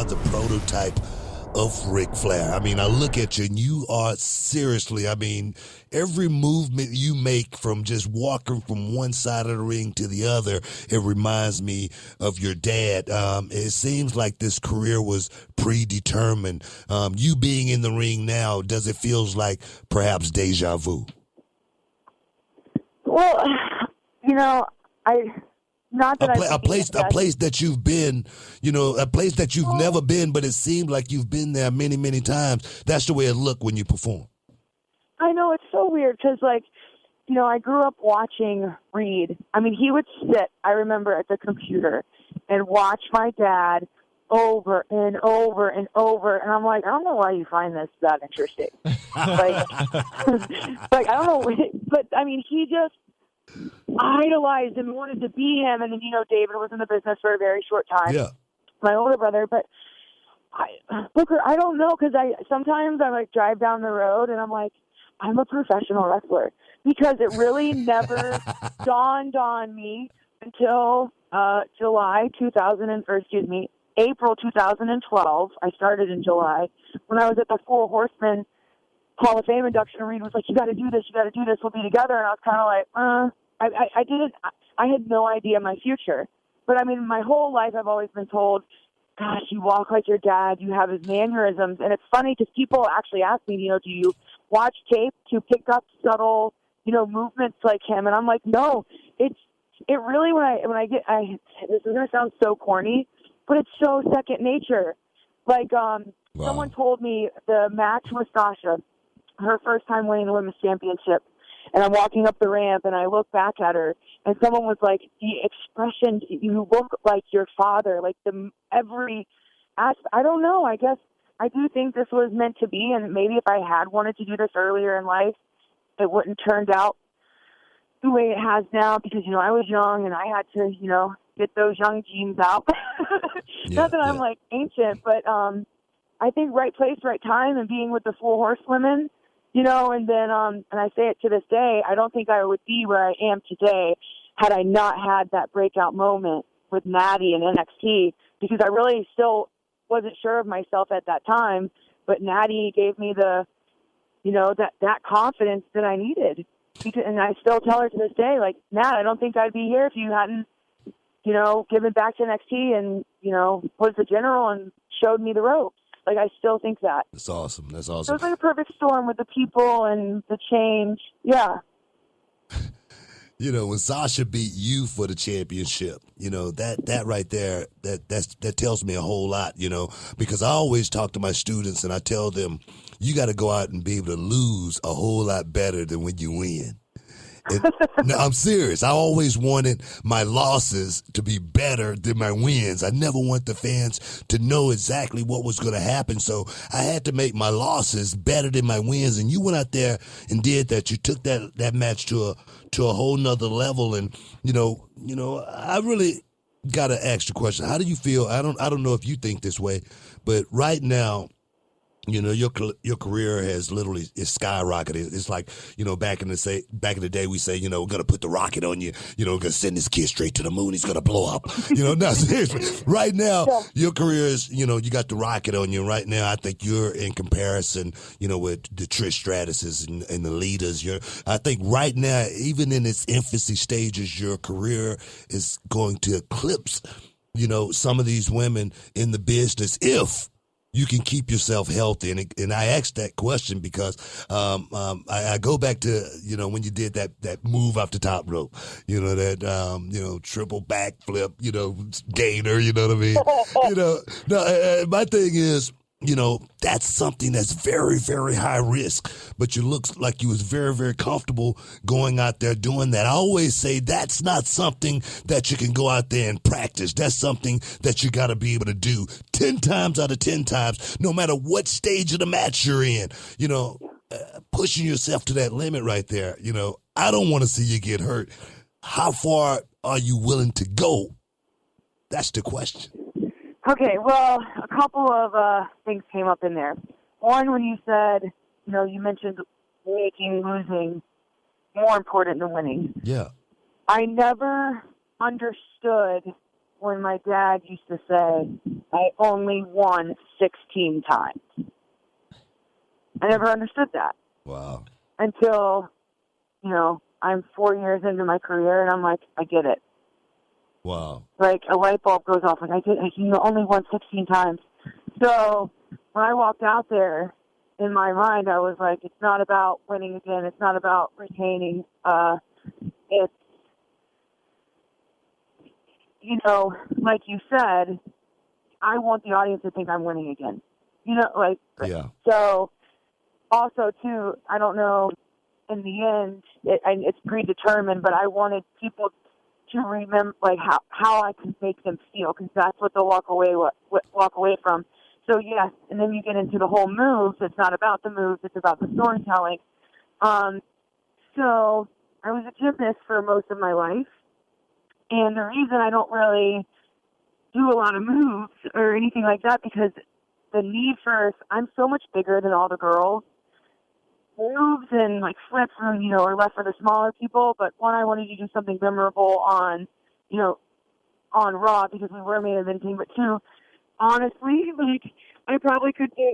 are the prototype of Ric Flair. I mean, I look at you and you are seriously, I mean, every movement you make from just walking from one side of the ring to the other, it reminds me of your dad. It seems like this career was predetermined. You being in the ring now, does it feels like perhaps deja vu? Well, you know, not that a place that you've been, you know, a place that you've never been, but it seemed like you've been there many, many times. That's the way it looked when you perform. I know, it's so weird because, like, you know, I grew up watching Reed. I mean, he would sit, I remember, at the computer and watch my dad over and over and over. And I'm like, I don't know why you find this that interesting. like, like, I don't know. But, I mean, he just idolized and wanted to be him. And then, you know, David was in the business for a very short time. Yeah. My older brother. But, Booker, I don't know, because sometimes I, like, drive down the road and I'm like, I'm a professional wrestler, because it really never dawned on me until April 2012. I started in July when I was at the Four Horsemen Hall of Fame induction. Reed was like, you got to do this, we'll be together. And I was kind of like, I had no idea my future. But I mean, my whole life I've always been told, gosh, you walk like your dad, you have his mannerisms. And it's funny because people actually ask me, you know, do you watch tape to pick up subtle, you know, movements like him? And I'm like, no, it really, this is going to sound so corny, but it's so second nature. Like, Wow. Someone told me the match with Sasha, her first time winning the women's championship, and I'm walking up the ramp and I look back at her and someone was like, the expression, you look like your father, like I don't know, I guess I do think this was meant to be, and maybe if I had wanted to do this earlier in life, it wouldn't turned out the way it has now, because, you know, I was young and I had to, you know, get those young genes out. Not that I'm like ancient, but I think right place, right time, and being with the Four Horsewomen, you know, and then, and I say it to this day, I don't think I would be where I am today had I not had that breakout moment with Natty and NXT, because I really still wasn't sure of myself at that time, but Natty gave me the, you know, that confidence that I needed. And I still tell her to this day, like, Nat, I don't think I'd be here if you hadn't, you know, given back to NXT and, you know, was the general and showed me the ropes. Like, I still think that. That's awesome. That's So awesome. it's like a perfect storm with the people and the change. Yeah. You know, when Sasha beat you for the championship, you know, that right there, that tells me a whole lot, you know, because I always talk to my students and I tell them, you got to go out and be able to lose a whole lot better than when you win. No, I'm serious. I always wanted my losses to be better than my wins. I never want the fans to know exactly what was going to happen. So I had to make my losses better than my wins. And you went out there and did that. You took that match to a whole nother level. And, you know, I really got to ask the question. How do you feel? I don't know if you think this way, but right now, you know, your career has literally is skyrocketed. It's like, you know, back in the day, we say, you know, we're gonna put the rocket on you. You know, we're gonna send this kid straight to the moon. He's gonna blow up. You know, no, seriously. Right now, your career is, you know, you got the rocket on you. Right now, I think you're in comparison, you know, with the Trish Stratuses and the Litas. I think right now, even in its infancy stages, your career is going to eclipse, you know, some of these women in the business if you can keep yourself healthy. And I asked that question because I go back to, you know, when you did that move off the top rope, you know, that, you know, triple backflip, you know, gainer, you know what I mean? You know, no, my thing is, you know, that's something that's very, very high risk, but you look like you was very, very comfortable going out there doing that. I always say that's not something that you can go out there and practice. That's something that you got to be able to do 10 times out of 10 times, no matter what stage of the match you're in, you know, pushing yourself to that limit right there. You know, I don't want to see you get hurt. How far are you willing to go? That's the question. Okay, well, a couple of things came up in there. One, when you said, you know, you mentioned losing more important than winning. Yeah. I never understood when my dad used to say, I only won 16 times. I never understood that. Wow. Until, I'm 4 years into my career, and I'm like, I get it. Wow. Like, a light bulb goes off. Like, I only won 16 times. So when I walked out there, in my mind, I was like, it's not about winning again. It's not about retaining. It's, like you said, I want the audience to think I'm winning again. Yeah. So also, too, I don't know, in the end, it's predetermined, but I wanted people to remember, like, how I could make them feel, because that's what they'll walk away from. So, yes, and then you get into the whole moves. It's not about the moves. It's about the storytelling. So I was a gymnast for most of my life, and the reason I don't really do a lot of moves or anything like that, because the need for, I'm so much bigger than all the girls. Moves and, like, flips, are left for the smaller people, but one, I wanted to do something memorable on Raw, because we were main eventing, but two, honestly, like, I probably could do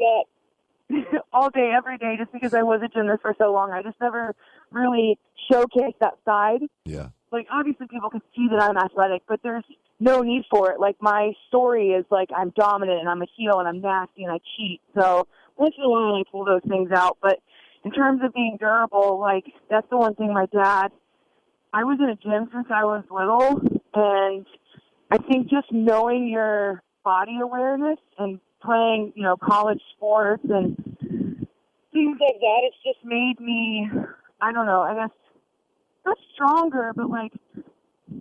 that all day, every day, just because I was a gymnast for so long. I just never really showcased that side. Yeah. Like, obviously people can see that I'm athletic, but there's no need for it. Like, my story is, like, I'm dominant and I'm a heel and I'm nasty and I cheat. So once in a while I pull those things out. But in terms of being durable, like, that's the one thing I was in a gym since I was little, and I think just knowing your body awareness and playing, college sports and things like that, it's just made me, I don't know, I guess, not stronger, but, like,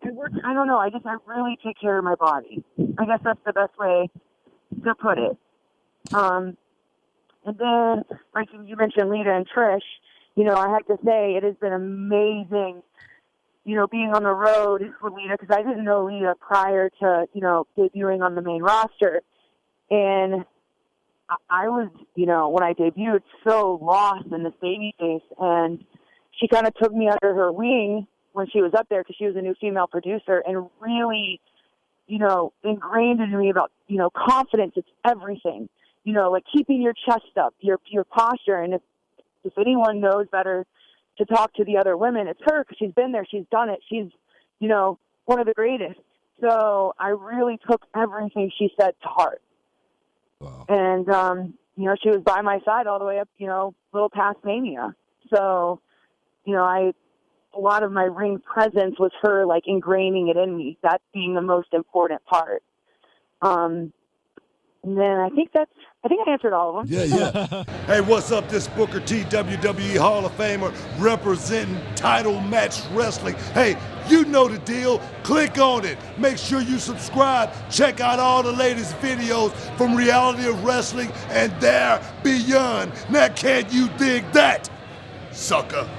I really take care of my body. I guess that's the best way to put it. And then, like you mentioned, Lita and Trish, I have to say it has been amazing, being on the road with Lita, because I didn't know Lita prior to, debuting on the main roster. And I was, when I debuted, so lost in this baby face. And she kind of took me under her wing when she was up there, because she was a new female producer, and really, ingrained into me about, confidence. It's everything. Like keeping your chest up, your posture. And if anyone knows better to talk to the other women, it's her, because she's been there, she's done it. She's, one of the greatest. So I really took everything she said to heart. Wow. And, she was by my side all the way up, little past Mania. So, a lot of my ring presence was her, like, ingraining it in me, that being the most important part. And then I think I answered all of them. Yeah. Hey, what's up? This Booker T, WWE Hall of Famer, representing Title Match Wrestling. Hey, you know the deal. Click on it. Make sure you subscribe. Check out all the latest videos from Reality of Wrestling and there beyond. Now, can't you dig that, sucker?